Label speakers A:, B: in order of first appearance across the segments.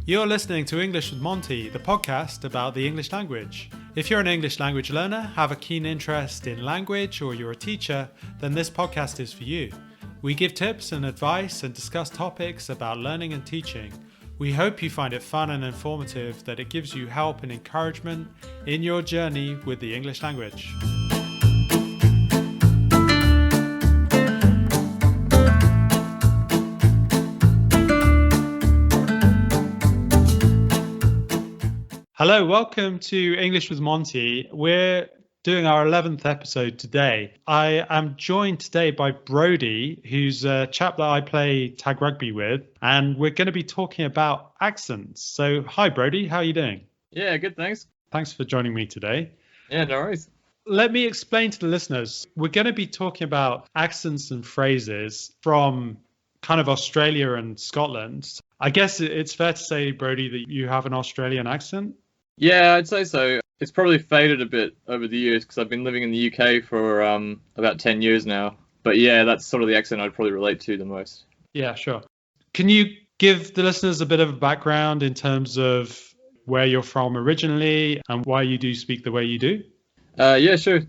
A: You're listening to English with Monty, the podcast about the English language. If you're an English language learner, have a keen interest in language, or you're a teacher, then this podcast is for you. We give tips and advice and discuss topics about learning and teaching. We hope you find it fun and informative, that it gives you help and encouragement in your journey with the English language. Hello, welcome to English with Monty. We're doing our 11th episode today. I am joined today by Brodie, who's a chap that I play tag rugby with, and we're going to be talking about accents. So, hi Brodie, how are you doing?
B: Yeah, good, thanks.
A: Thanks for joining me today.
B: Yeah, no worries.
A: Let me explain to the listeners. We're going to be talking about accents and phrases from kind of Australia and Scotland. I guess it's fair to say, Brodie, that you have an Australian accent.
B: Yeah, I'd say so. It's probably faded a bit over the years because I've been living in the UK for about 10 years now. But yeah, that's sort of the accent I'd probably relate to the most.
A: Yeah, sure. Can you give the listeners a bit of a background in terms of where you're from originally and why you do speak the way you do?
B: Yeah, sure.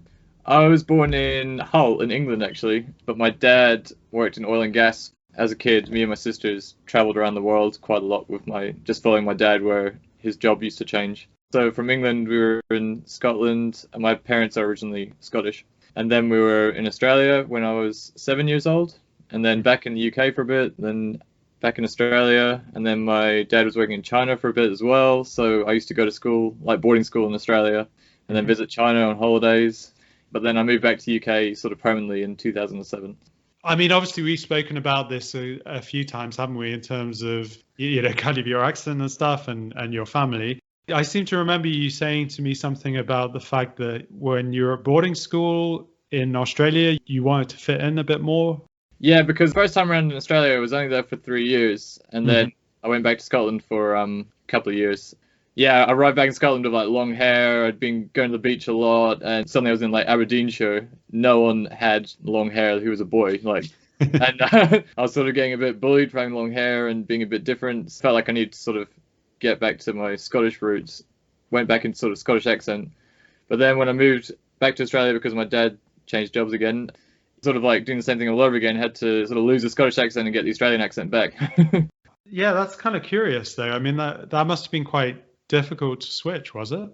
B: I was born in Hull in England, actually. But my dad worked in oil and gas. As a kid, me and my sisters travelled around the world quite a lot with just following my dad where his job used to change. So from England, we were in Scotland, and my parents are originally Scottish. And then we were in Australia when I was 7 years old, and then back in the UK for a bit, then back in Australia, and then my dad was working in China for a bit as well. So I used to go to school, like boarding school in Australia, and then visit China on holidays. But then I moved back to the UK sort of permanently in 2007.
A: I mean, obviously, we've spoken about this a few times, haven't we, in terms of, kind of your accent and stuff and your family. I seem to remember you saying to me something about the fact that when you were at boarding school in Australia, you wanted to fit in a bit more.
B: Yeah, because the first time around in Australia, I was only there for 3 years. And then I went back to Scotland for a couple of years. Yeah, I arrived back in Scotland with like long hair. I'd been going to the beach a lot. And suddenly I was in like Aberdeenshire. No one had long hair who was a boy. And I was sort of getting a bit bullied for having long hair and being a bit different. Felt like I needed to sort of get back to my Scottish roots, went back into sort of Scottish accent. But then when I moved back to Australia because my dad changed jobs again, sort of like doing the same thing all over again, had to sort of lose the Scottish accent and get the Australian accent back.
A: Yeah, that's kind of curious though. I mean, that must have been quite difficult to switch, was it?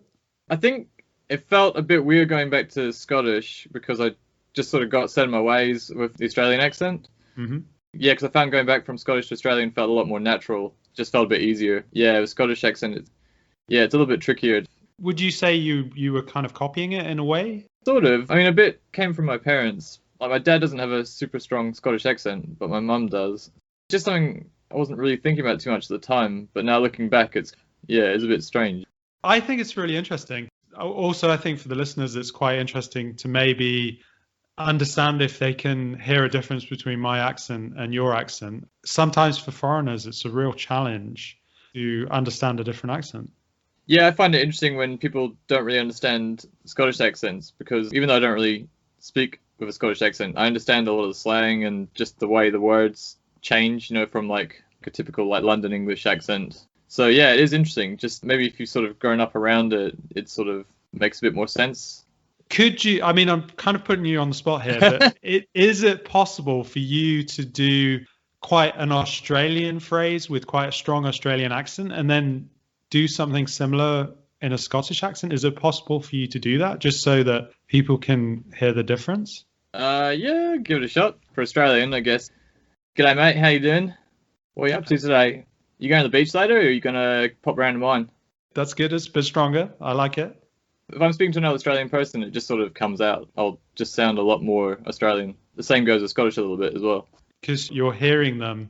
B: I think it felt a bit weird going back to Scottish because I just sort of got set in my ways with the Australian accent.
A: Mm-hmm.
B: Yeah, because I found going back from Scottish to Australian felt a lot more natural. Just felt a bit easier. Yeah, with Scottish accent, it's a little bit trickier.
A: Would you say you were kind of copying it in a way?
B: Sort of. I mean, a bit came from my parents. Like, my dad doesn't have a super strong Scottish accent, but my mum does. Just something I wasn't really thinking about too much at the time, but now looking back, it's a bit strange.
A: I think it's really interesting. Also, I think for the listeners, it's quite interesting to maybe understand if they can hear a difference between my accent and your accent. Sometimes for foreigners, it's a real challenge to understand a different accent.
B: Yeah, I find it interesting when people don't really understand Scottish accents, because even though I don't really speak with a Scottish accent, I understand a lot of the slang and just the way the words change, from like a typical like London English accent. So yeah, it is interesting. Just maybe if you've sort of grown up around it, it sort of makes a bit more sense.
A: Could you, I mean, I'm kind of putting you on the spot here, but is it possible for you to do quite an Australian phrase with quite a strong Australian accent and then do something similar in a Scottish accent? Is it possible for you to do that just so that people can hear the difference?
B: Yeah, give it a shot. For Australian, I guess. G'day, mate. How you doing? What are you up to today? You going to the beach later, or are you going to pop around to mine?
A: That's good. It's a bit stronger. I like it.
B: If I'm speaking to another Australian person, it just sort of comes out. I'll just sound a lot more Australian. The same goes with Scottish a little bit as well.
A: Because you're hearing them,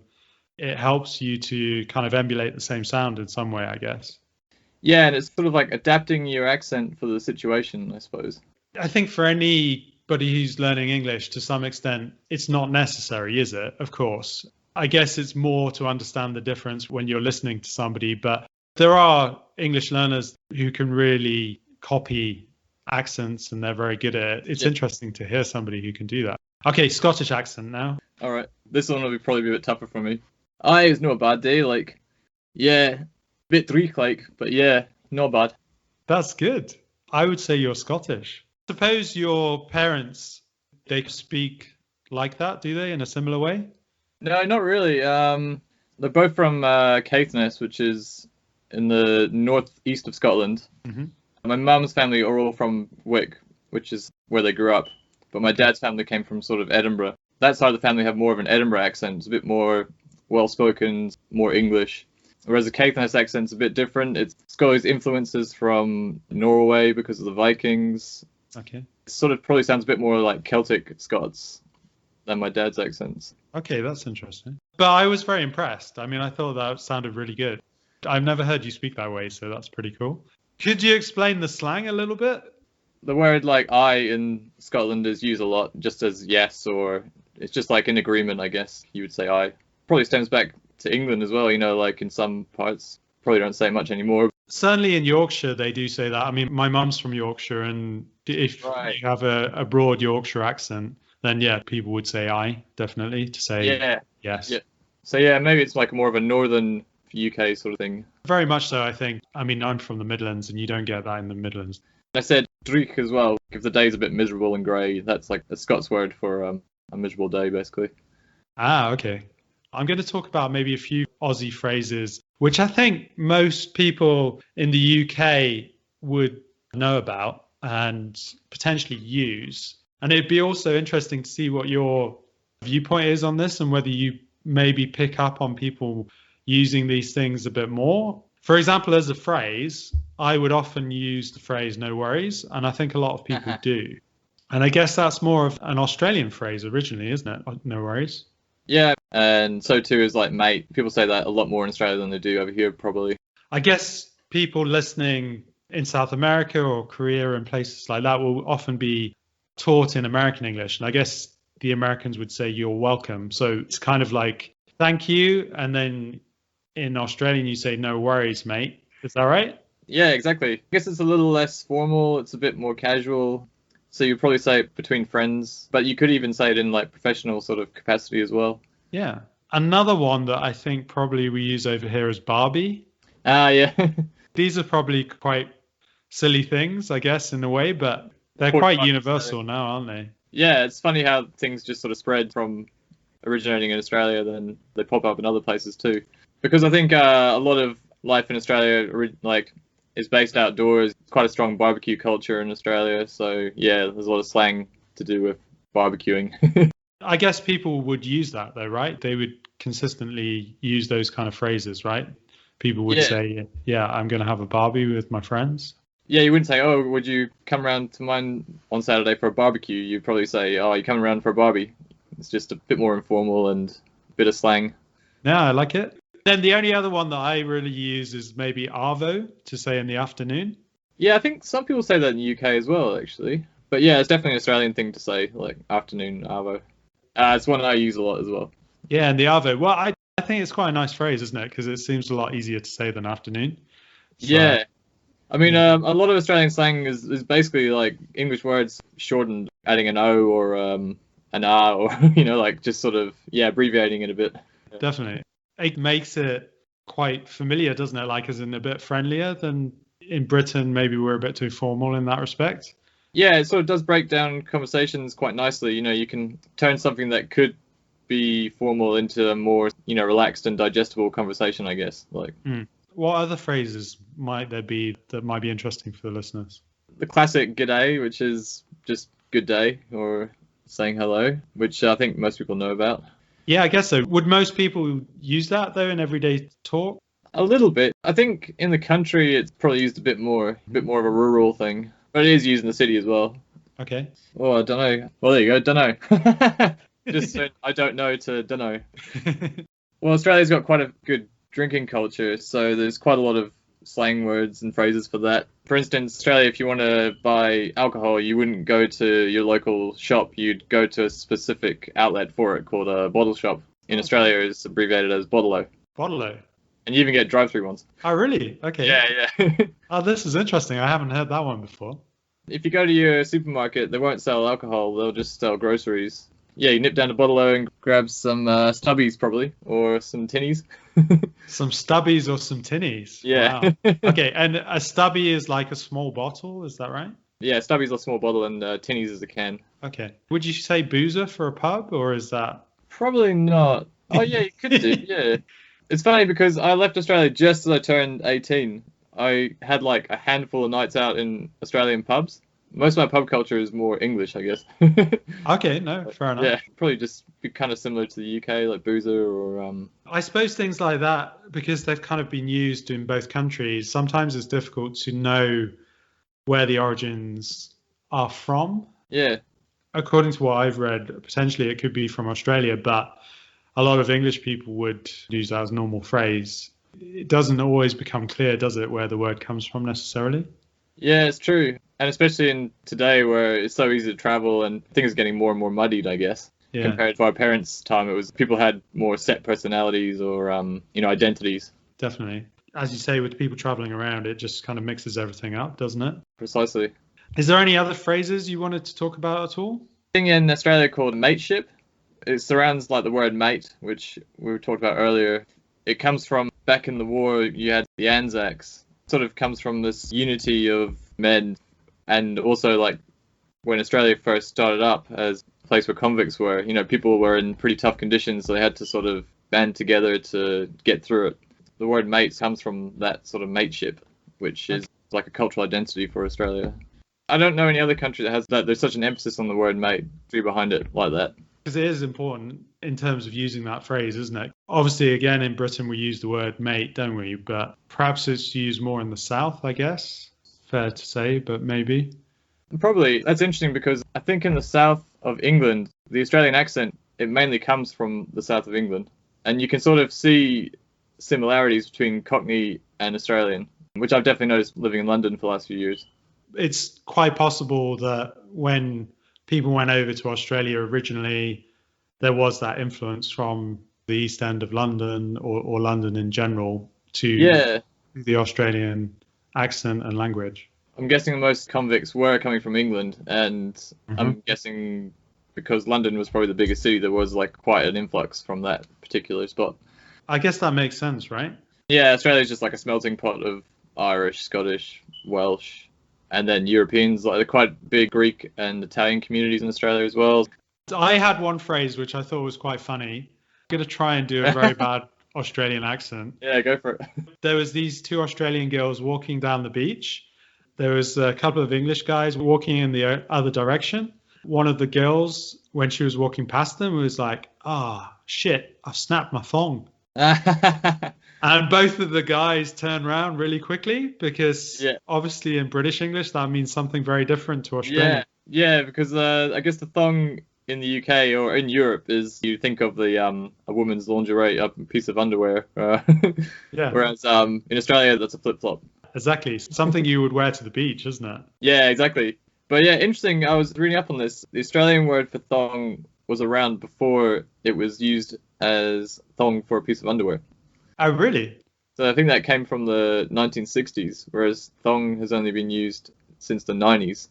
A: it helps you to kind of emulate the same sound in some way, I guess.
B: Yeah, and it's sort of like adapting your accent for the situation, I suppose.
A: I think for anybody who's learning English, to some extent, it's not necessary, is it? Of course. I guess it's more to understand the difference when you're listening to somebody, but there are English learners who can really copy accents and they're very good at it. It's interesting to hear somebody who can do that. Okay, Scottish accent now.
B: All right. This one will probably be a bit tougher for me. Aye, it's not a bad day. Like, yeah, Bit Dreek-like, but yeah, not bad.
A: That's good. I would say you're Scottish. Suppose your parents, they speak like that, do they, in a similar way?
B: No, not really. They're both from Caithness, which is in the northeast of Scotland.
A: Hmm.
B: My mum's family are all from Wick, which is where they grew up. But my dad's family came from sort of Edinburgh. That side of the family have more of an Edinburgh accent. It's a bit more well-spoken, more English. Whereas the Caithness accent's a bit different. It's got those influences from Norway because of the Vikings.
A: Okay.
B: It sort of probably sounds a bit more like Celtic Scots than my dad's accents.
A: Okay, that's interesting. But I was very impressed. I mean, I thought that sounded really good. I've never heard you speak that way, so that's pretty cool. Could you explain the slang a little bit?
B: The word like I in Scotland is used a lot just as yes, or it's just like in agreement, I guess you would say I. Probably stems back to England as well, like in some parts. Probably don't say much anymore.
A: Certainly in Yorkshire, they do say that. I mean, my mum's from Yorkshire, and if
B: Right.
A: you have a broad Yorkshire accent, then yeah, people would say I, definitely, to say
B: Yeah.
A: yes.
B: Yeah. So yeah, maybe it's like more of a northern UK sort of thing.
A: Very much so, I think. I mean, I'm from the Midlands, and you don't get that in the Midlands.
B: I said dreek as well. If the day's a bit miserable and grey, that's like a Scots word for a miserable day, basically.
A: Ah, okay. I'm going to talk about maybe a few Aussie phrases, which I think most people in the UK would know about and potentially use. And it'd be also interesting to see what your viewpoint is on this and whether you maybe pick up on people using these things a bit more. For example, as a phrase, I would often use the phrase no worries, and I think a lot of people do. And I guess that's more of an Australian phrase originally, isn't it? No worries.
B: Yeah, and so too is like mate. People say that a lot more in Australia than they do over here, probably.
A: I guess people listening in South America or Korea and places like that will often be taught in American English. And I guess the Americans would say you're welcome. So it's kind of like thank you. And then in Australian, you say no worries, mate. Is that right?
B: Yeah, exactly. I guess it's a little less formal. It's a bit more casual. So you'd probably say it between friends, but you could even say it in like professional sort of capacity as well.
A: Yeah. Another one that I think probably we use over here is Barbie.
B: Ah, yeah.
A: These are probably quite silly things, I guess, in a way, but they're
B: Poor
A: quite
B: Barbie,
A: universal now, aren't they?
B: Yeah, it's funny how things just sort of spread from originating in Australia, then they pop up in other places too. Because I think a lot of life in Australia is based outdoors. It's quite a strong barbecue culture in Australia. So yeah, there's a lot of slang to do with barbecuing.
A: I guess people would use that though, right? They would consistently use those kind of phrases, right? People would
B: Yeah.
A: say, yeah, I'm going to have a barbie with my friends.
B: Yeah, you wouldn't say, oh, would you come around to mine on Saturday for a barbecue? You'd probably say, oh, you coming around for a barbie? It's just a bit more informal and a bit of slang.
A: Yeah, I like it. Then the only other one that I really use is maybe arvo to say in the afternoon.
B: Yeah, I think some people say that in the UK as well, actually. But yeah, it's definitely an Australian thing to say, like afternoon arvo. It's one I use a lot as well.
A: Yeah, and the arvo. Well, I think it's quite a nice phrase, isn't it? Because it seems a lot easier to say than afternoon. So,
B: Yeah. I mean, a lot of Australian slang is basically like English words shortened, adding an O or an R or, like just sort of, abbreviating it a bit.
A: definitely. It makes it quite familiar, doesn't it? Like, as in a bit friendlier than in Britain. Maybe we're a bit too formal in that respect.
B: Yeah, it sort of does break down conversations quite nicely. You can turn something that could be formal into a more, relaxed and digestible conversation, I guess. Like
A: What other phrases might there be that might be interesting for the listeners?
B: the classic "g'day," which is just "good day" or saying hello, which I think most people know about.
A: Yeah, I guess so. Would most people use that though in everyday talk?
B: A little bit. I think in the country it's probably used a bit more of a rural thing, but it is used in the city as well.
A: Okay.
B: Oh, I don't know. Well, there you go. Don't know. Just said I don't know to don't know. Well, Australia's got quite a good drinking culture, so there's quite a lot of slang words and phrases for that. For instance, Australia, if you want to buy alcohol, you wouldn't go to your local shop. You'd go to a specific outlet for it called a bottle shop. In Australia, it's abbreviated as bottle-o.
A: Bottle-o.
B: And you even get drive-through ones.
A: Oh, really? Okay.
B: Yeah.
A: Oh, this is interesting. I haven't heard that one before.
B: If you go to your supermarket, they won't sell alcohol. They'll just sell groceries. Yeah, you nip down to Bottle-o and grab some stubbies probably, or some tinnies.
A: Some stubbies or some tinnies.
B: Yeah.
A: Wow. Okay, and a stubby is like a small bottle, is that right?
B: Yeah, Stubby's a small bottle and Tinnies is a can.
A: Okay. Would you say boozer for a pub, or is that?
B: Probably not. Oh yeah, you could do. Yeah. It's funny because I left Australia just as I turned 18. I had like a handful of nights out in Australian pubs. Most of my pub culture is more English, I guess.
A: Okay, no, fair enough.
B: Yeah, probably just be kind of similar to the UK, like boozer or
A: I suppose things like that, because they've kind of been used in both countries, sometimes it's difficult to know where the origins are from.
B: yeah,
A: According to what I've read, potentially it could be from Australia, but a lot of English people would use that as a normal phrase. It doesn't always become clear, does it, where the word comes from necessarily?
B: yeah, it's true. And especially in today where it's so easy to travel and things are getting more and more muddied, I guess.
A: Yeah,
B: Compared to our parents' time, it was people had more set personalities or identities.
A: definitely. As you say, with people traveling around, it just kind of mixes everything up, doesn't it?
B: Precisely.
A: Is there any other phrases you wanted to talk about at all?
B: Thing in Australia called mateship. It surrounds like the word mate, which we talked about earlier. It comes from back in the war, you had the Anzacs. Sort of comes from this unity of men, and also like when Australia first started up as a place where convicts were, people were in pretty tough conditions, so they had to sort of band together to get through it. The word mate comes from that sort of mateship, which is like a cultural identity for Australia. I don't know any other country that has that. There's such an emphasis on the word mate behind it like that.
A: Because it is important in terms of using that phrase, isn't it? Obviously, again, in Britain, we use the word mate, don't we? But perhaps it's used more in the South, I guess. Fair to say, but maybe.
B: Probably. That's interesting because I think in the south of England, the Australian accent, it mainly comes from the south of England. And you can sort of see similarities between Cockney and Australian, which I've definitely noticed living in London for the last few years.
A: It's quite possible that when people went over to Australia originally, there was that influence from the East End of London or London in general to the Australian accent and language.
B: I'm guessing most convicts were coming from England, and I'm guessing because London was probably the biggest city, there was like quite an influx from that particular spot.
A: I guess that makes sense, right?
B: Yeah, Australia's just like a smelting pot of Irish, Scottish, Welsh, and then Europeans. Like, they're quite big Greek and Italian communities in Australia as well.
A: I had one phrase which I thought was quite funny. I'm going to try and do a very bad Australian accent.
B: Yeah, go for it.
A: There was these two Australian girls walking down the beach. There was a couple of English guys walking in the other direction. One of the girls, when she was walking past them, was like, shit, I've snapped my thong. And both of the guys turned around really quickly because obviously in British English, that means something very different to Australian.
B: Yeah, because I guess the thong in the UK or in Europe is you think of the a woman's lingerie, a piece of underwear. Whereas in Australia, that's a flip-flop.
A: Exactly. Something you would wear to the beach, isn't it?
B: Yeah, exactly. But yeah, interesting. I was reading up on this. The Australian word for thong was around before it was used as thong for a piece of underwear.
A: Oh, really?
B: So I think that came from the 1960s, whereas thong has only been used since the 90s.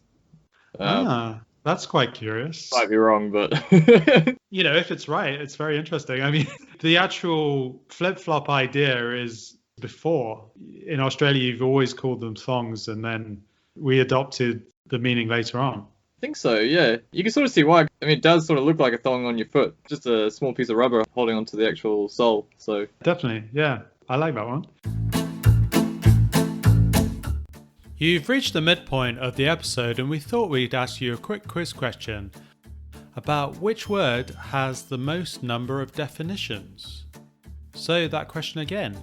A: That's quite curious.
B: Might be wrong, but...
A: if it's right, it's very interesting. I mean, the actual flip-flop idea is before. In Australia, you've always called them thongs, and then we adopted the meaning later on.
B: I think so, yeah. You can sort of see why. I mean, it does sort of look like a thong on your foot. Just a small piece of rubber holding onto the actual sole. So
A: definitely, yeah. I like that one. You've reached the midpoint of the episode, and we thought we'd ask you a quick quiz question about which word has the most number of definitions. So that question again.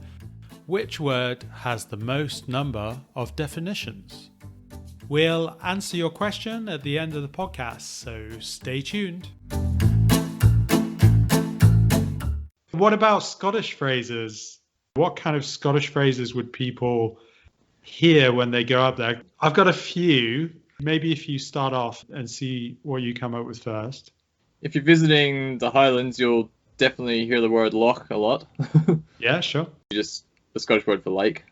A: Which word has the most number of definitions? We'll answer your question at the end of the podcast, so stay tuned. What about Scottish phrases? What kind of Scottish phrases would people hear when they go up there? I've got a few. Maybe if you start off and see what you come up with first.
B: If you're visiting the Highlands, you'll definitely hear the word loch a lot.
A: Yeah, sure.
B: Just the Scottish word for lake.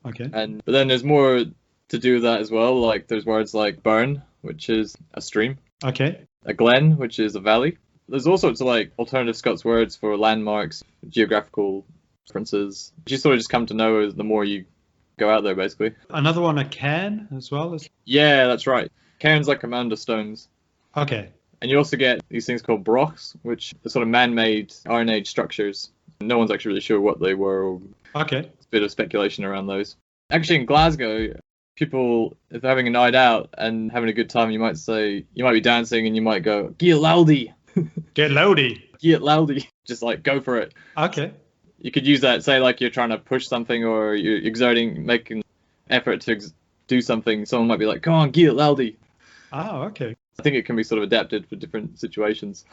A: Okay.
B: But then there's more to do with that as well. Like there's words like burn, which is a stream.
A: Okay.
B: A glen, which is a valley. There's all sorts of like alternative Scots words for landmarks, geographical differences. You sort of just come to know the more you go out there, basically.
A: Another one, a cairn as well.
B: Yeah, that's right. Cairns like commander stones.
A: Okay.
B: And you also get these things called brochs, which are sort of man-made Iron Age structures. No one's actually really sure what they were.
A: Okay.
B: It's a bit of speculation around those. Actually, in Glasgow, people, if they're having a night out and having a good time, you might be dancing and you might go, "Get loudy."
A: Get loudy.
B: Get loudy. Just like go for it.
A: Okay.
B: You could use that, say like you're trying to push something or you're making effort to do something. Someone might be like, "Come on, get loudy."
A: Oh, okay.
B: I think it can be sort of adapted for different situations.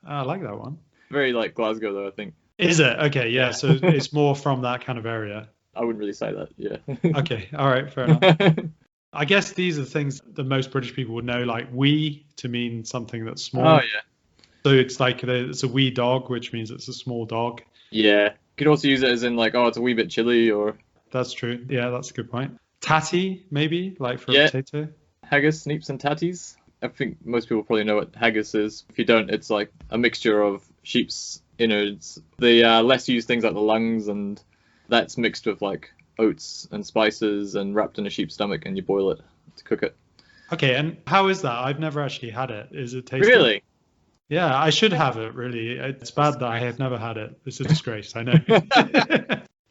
A: I like that one.
B: Very like Glasgow, though, I think.
A: Is it? Okay, yeah. So it's more from that kind of area.
B: I wouldn't really say that, yeah.
A: Okay, all right, fair enough. I guess these are the things that most British people would know, like wee to mean something that's small.
B: Oh, yeah.
A: So it's like it's a wee dog, which means it's a small dog.
B: Yeah. You could also use it as in like, oh, it's a wee bit chilly, or...
A: That's true. Yeah, that's a good point. Tatty, maybe, like for
B: Yeah.
A: a potato.
B: Haggis, neeps and tatties. I think most people probably know what haggis is. If you don't, it's like a mixture of sheep's innards. The less used things like the lungs, and that's mixed with like oats and spices and wrapped in a sheep's stomach, and you boil it to cook it.
A: Okay, and how is that? I've never actually had it. Is it tasty?
B: Really?
A: Yeah, I should have it, really. It's bad that I have never had it. It's a disgrace, I know.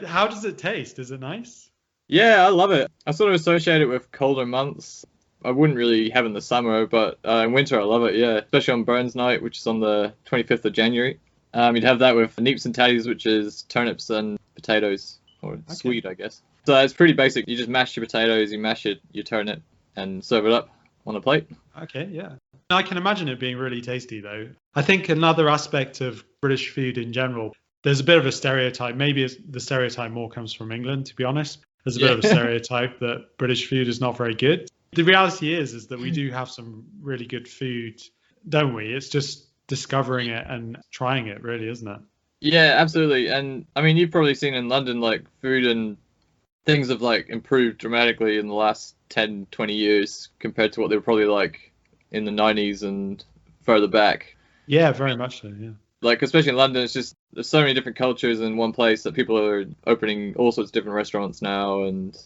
A: How does it taste? Is it nice?
B: Yeah, I love it. I sort of associate it with colder months. I wouldn't really have it in the summer, but in winter I love it, yeah. Especially on Burns Night, which is on the 25th of January. You'd have that with neeps and tatties, which is turnips and potatoes, or sweet, I guess. So it's pretty basic. You just mash your potatoes, you mash your turnip, and serve it up on a plate.
A: Okay, yeah. I can imagine it being really tasty, though. I think another aspect of British food in general, there's a bit of a stereotype. Maybe the stereotype more comes from England, to be honest. There's a bit of a stereotype that British food is not very good. The reality is that we do have some really good food, don't we? It's just discovering it and trying it, really, isn't it?
B: Yeah, absolutely. And I mean, you've probably seen in London, like food and things have like improved dramatically in the last 10, 20 years compared to what they were probably like in the 90s and further back.
A: Yeah, very much so, yeah.
B: Like, especially in London, it's just there's so many different cultures in one place that people are opening all sorts of different restaurants now. And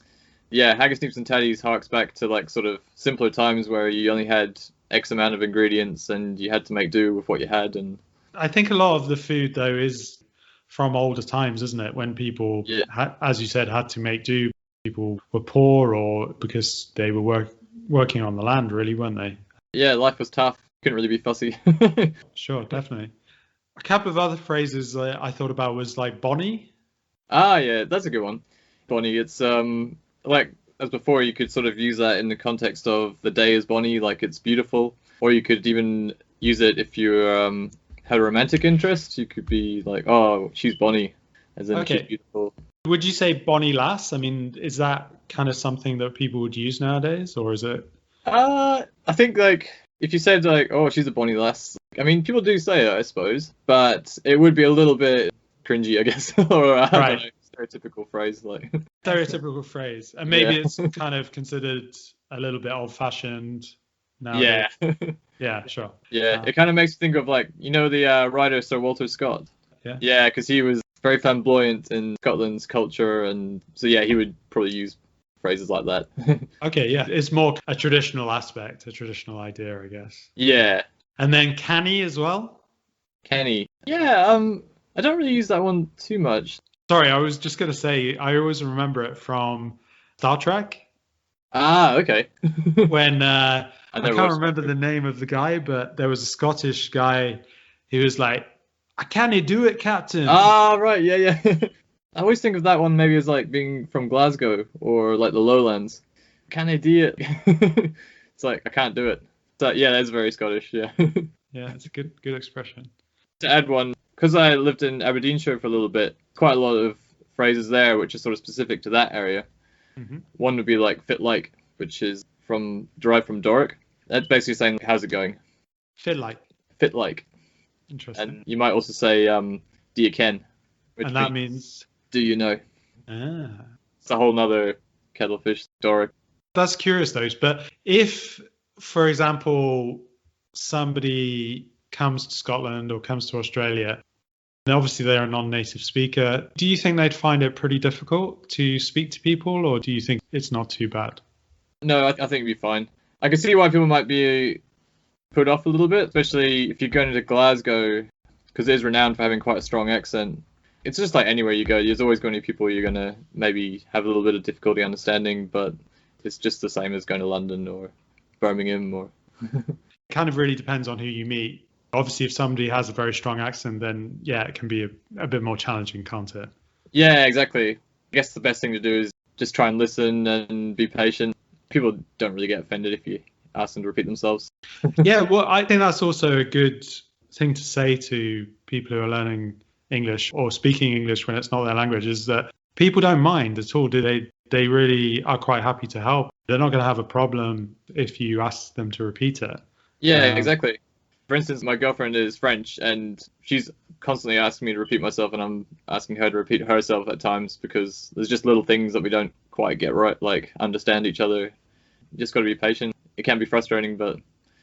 B: yeah, haggis, neeps and tatties harks back to like sort of simpler times where you only had X amount of ingredients and you had to make do with what you had. And
A: I think a lot of the food, though, is from older times, isn't it? When people, as you said, had to make do. People were poor or because they were working on the land, really, weren't they?
B: Yeah, life was tough. Couldn't really be fussy.
A: Sure, definitely. A couple of other phrases I thought about was like Bonnie.
B: Ah, yeah, that's a good one. Bonnie, it's like as before, you could sort of use that in the context of the day is bonny, like it's beautiful, or you could even use it if you had a romantic interest. You could be like, oh, she's bonny, as in she's beautiful. Would
A: you say bonny lass? I mean, is that kind of something that people would use nowadays, or is it?
B: I think like if you said like, oh, she's a bonny lass, I mean, people do say it, I suppose, but it would be a little bit cringy, I guess, or I don't know, stereotypical phrase like.
A: Stereotypical phrase, and maybe it's kind of considered a little bit old-fashioned now. Yeah, sure.
B: Yeah, it kind of makes you think of like, you know, the writer Sir Walter Scott. Yeah, because he was very flamboyant in Scotland's culture, and so yeah, he would probably use phrases like that.
A: Okay, yeah, it's more a traditional aspect, a traditional idea, I guess.
B: Yeah.
A: And then canny as well.
B: Canny. Yeah, I don't really use that one too much.
A: Sorry, I was just going to say, I always remember it from Star Trek.
B: Ah, okay.
A: When, I can't remember the name of the guy, but there was a Scottish guy who was like, I can't do it, Captain.
B: Ah, right, yeah. I always think of that one maybe as like being from Glasgow or like the Lowlands. Can I do it? It's like, I can't do it. So yeah, that's very Scottish, yeah.
A: Yeah, it's a good expression.
B: To add one, because I lived in Aberdeenshire for a little bit, quite a lot of phrases there which are sort of specific to that area. Mm-hmm. One would be like fit like, which is derived from Doric. That's basically saying, how's it going?
A: Fit like.
B: Fit like.
A: Interesting.
B: And you might also say, do you ken?
A: And that means?
B: Do you know?
A: Ah.
B: It's a whole nother kettle of fish, Doric.
A: That's curious, though. But if, for example, somebody comes to Scotland or comes to Australia, And obviously, they're a non-native speaker. Do you think they'd find it pretty difficult to speak to people, or do you think it's not too bad?
B: No, I think it'd be fine. I can see why people might be put off a little bit, especially if you're going to Glasgow, because it is renowned for having quite a strong accent. It's just like anywhere you go, there's always going to be people you're going to maybe have a little bit of difficulty understanding, but it's just the same as going to London or Birmingham or...
A: It kind of really depends on who you meet. Obviously, if somebody has a very strong accent, then yeah, it can be a bit more challenging, can't it?
B: Yeah, exactly. I guess the best thing to do is just try and listen and be patient. People don't really get offended if you ask them to repeat themselves.
A: Yeah, well, I think that's also a good thing to say to people who are learning English or speaking English when it's not their language, is that people don't mind at all, do they? They really are quite happy to help. They're not going to have a problem if you ask them to repeat it.
B: Yeah, exactly. For instance, my girlfriend is French and she's constantly asking me to repeat myself, and I'm asking her to repeat herself at times because there's just little things that we don't quite get right, like understand each other. You just got to be patient. It can be frustrating, but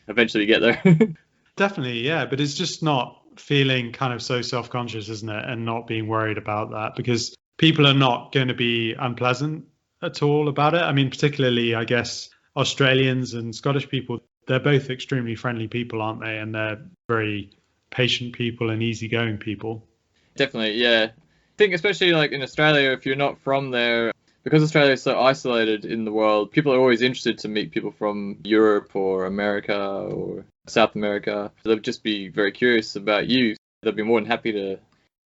B: eventually you get there.
A: Definitely, yeah. But it's just not feeling kind of so self-conscious, isn't it? And not being worried about that, because people are not going to be unpleasant at all about it. I mean, particularly, I guess, Australians and Scottish people, they're both extremely friendly people, aren't they? And they're very patient people and easygoing people.
B: Definitely, yeah. I think especially like in Australia, if you're not from there, because Australia is so isolated in the world, people are always interested to meet people from Europe or America or South America. They'll just be very curious about you. They'll be more than happy to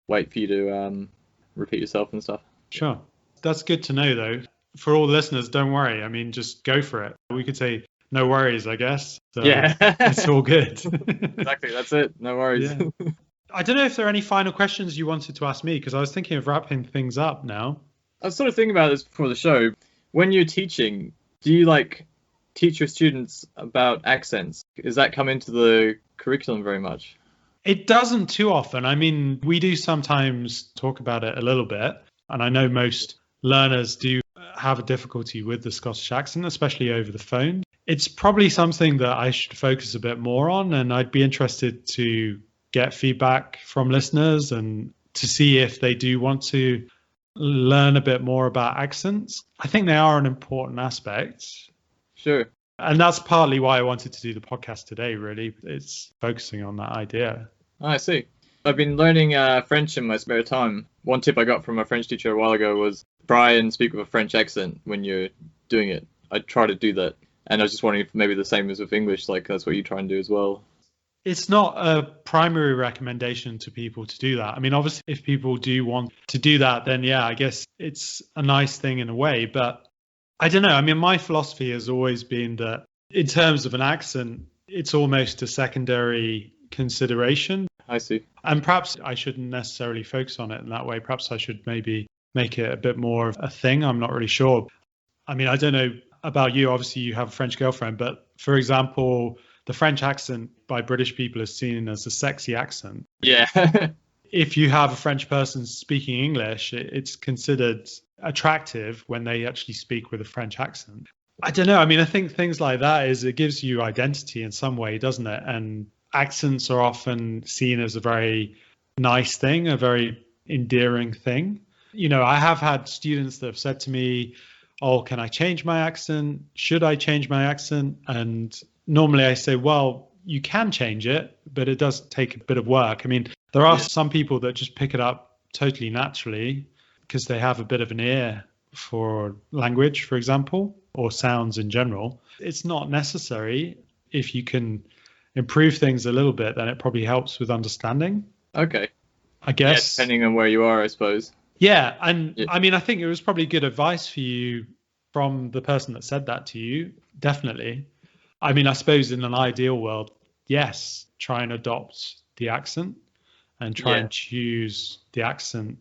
B: wait for you to repeat yourself and stuff.
A: Sure. That's good to know, though. For all the listeners, don't worry. I mean, just go for it. We could say no worries, I guess. So
B: yeah.
A: It's all good.
B: Exactly. That's it. No worries.
A: Yeah. I don't know if there are any final questions you wanted to ask me, because I was thinking of wrapping things up now.
B: I was sort of thinking about this before the show. When you're teaching, do you teach your students about accents? Does that come into the curriculum very much?
A: It doesn't too often. I mean, we do sometimes talk about it a little bit, and I know most learners do have a difficulty with the Scottish accent, especially over the phone. It's probably something that I should focus a bit more on, and I'd be interested to get feedback from listeners and to see if they do want to learn a bit more about accents. I think they are an important aspect.
B: Sure.
A: And that's partly why I wanted to do the podcast today, really. It's focusing on that idea.
B: Oh, I see. I've been learning French in my spare time. One tip I got from a French teacher a while ago was try and speak with a French accent when you're doing it. I try to do that. And I was just wondering if maybe the same as with English, like that's what you try and do as well.
A: It's not a primary recommendation to people to do that. I mean, obviously, if people do want to do that, then yeah, I guess it's a nice thing in a way. But I don't know. I mean, my philosophy has always been that in terms of an accent, it's almost a secondary consideration.
B: I see.
A: And perhaps I shouldn't necessarily focus on it in that way. Perhaps I should maybe make it a bit more of a thing. I'm not really sure. I mean, I don't know about you. Obviously, you have a French girlfriend. But for example, the French accent by British people is seen as a sexy accent.
B: Yeah.
A: If you have a French person speaking English, it's considered attractive when they actually speak with a French accent. I don't know. I mean, I think things like that it gives you identity in some way, doesn't it? And accents are often seen as a very nice thing, a very endearing thing. You know, I have had students that have said to me, oh, can I change my accent? Should I change my accent? And normally I say, well, you can change it, but it does take a bit of work. I mean, there are some people that just pick it up totally naturally because they have a bit of an ear for language, for example, or sounds in general. It's not necessary. If you can improve things a little bit, then it probably helps with understanding.
B: Okay.
A: I guess.
B: Yeah, depending on where you are, I suppose.
A: Yeah. And I mean, I think it was probably good advice for you from the person that said that to you. Definitely. I mean, I suppose in an ideal world, yes, try and adopt the accent and try and choose the accent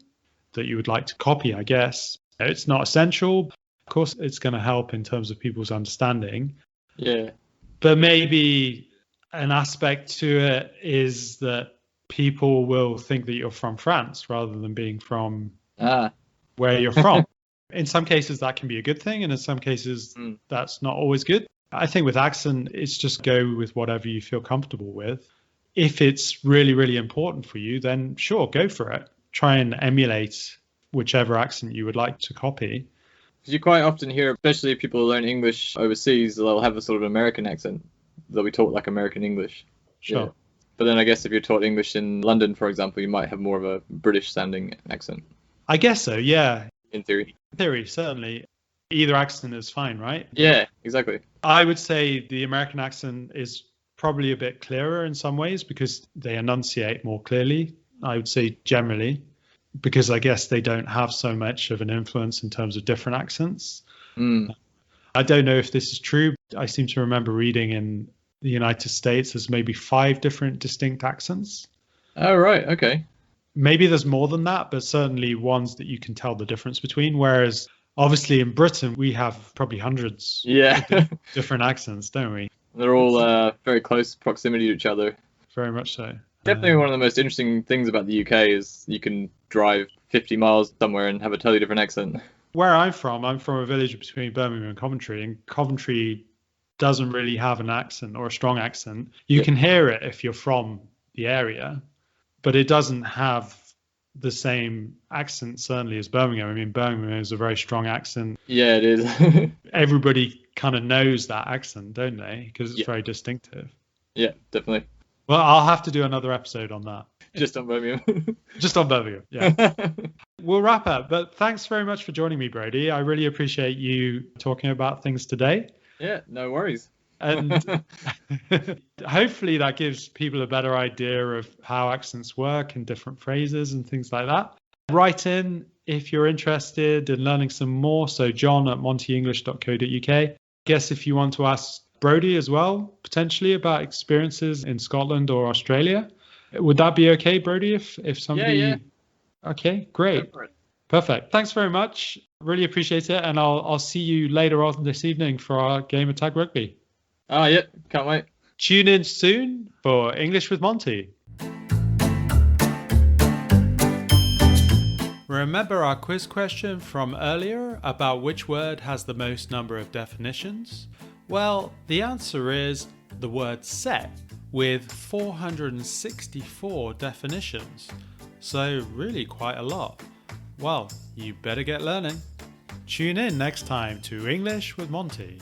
A: that you would like to copy, I guess. It's not essential. Of course, it's going to help in terms of people's understanding.
B: Yeah.
A: But maybe an aspect to it is that people will think that you're from France rather than being from where you're from. In some cases, that can be a good thing. And in some cases, that's not always good. I think with accent, it's just go with whatever you feel comfortable with. if it's really, really important for you, then sure, go for it. Try and emulate whichever accent you would like to copy.
B: You quite often hear, especially if people learn English overseas, they'll have a sort of American accent. They'll be taught like American English.
A: Sure.
B: Yeah. But then I guess if you're taught English in London, for example, you might have more of a British sounding accent.
A: I guess so, yeah.
B: In theory.
A: In theory, certainly. Either accent is fine, right?
B: Yeah, exactly.
A: I would say the American accent is probably a bit clearer in some ways because they enunciate more clearly, I would say generally, because I guess they don't have so much of an influence in terms of different accents. I don't know if this is true. I seem to remember reading in the United States there's maybe 5 different distinct accents.
B: Oh, right. Okay.
A: Maybe there's more than that, but certainly ones that you can tell the difference between. Whereas obviously in Britain, we have probably hundreds of different accents, don't we?
B: They're all very close proximity to each other.
A: Very much so.
B: Definitely one of the most interesting things about the UK is you can drive 50 miles somewhere and have a totally different accent.
A: Where I'm from a village between Birmingham and Coventry doesn't really have an accent or a strong accent. You can hear it if you're from the area, but it doesn't have the same accent certainly as Birmingham. I mean, Birmingham is a very strong accent.
B: Yeah, it is.
A: Everybody kind of knows that accent, don't they? Because it's very distinctive.
B: Yeah, definitely.
A: Well, I'll have to do another episode on that.
B: Just on Birmingham.
A: Just on Birmingham, yeah. We'll wrap up, but thanks very much for joining me, Brodie. I really appreciate you talking about things today.
B: Yeah, no worries.
A: And hopefully that gives people a better idea of how accents work and different phrases and things like that. Write in if you're interested in learning some more. So john@monteenglish.co.uk. Guess if you want to ask Brodie as well, potentially about experiences in Scotland or Australia. Would that be okay, Brodie, if somebody...
B: Yeah.
A: Okay, great. Perfect. Thanks very much. Really appreciate it. And I'll see you later on this evening for our game of Tag Rugby.
B: Oh, yeah. Can't wait.
A: Tune in soon for English with Monty. Remember our quiz question from earlier about which word has the most number of definitions? Well, the answer is the word set with 464 definitions. So really quite a lot. Well, you better get learning. Tune in next time to English with Monty.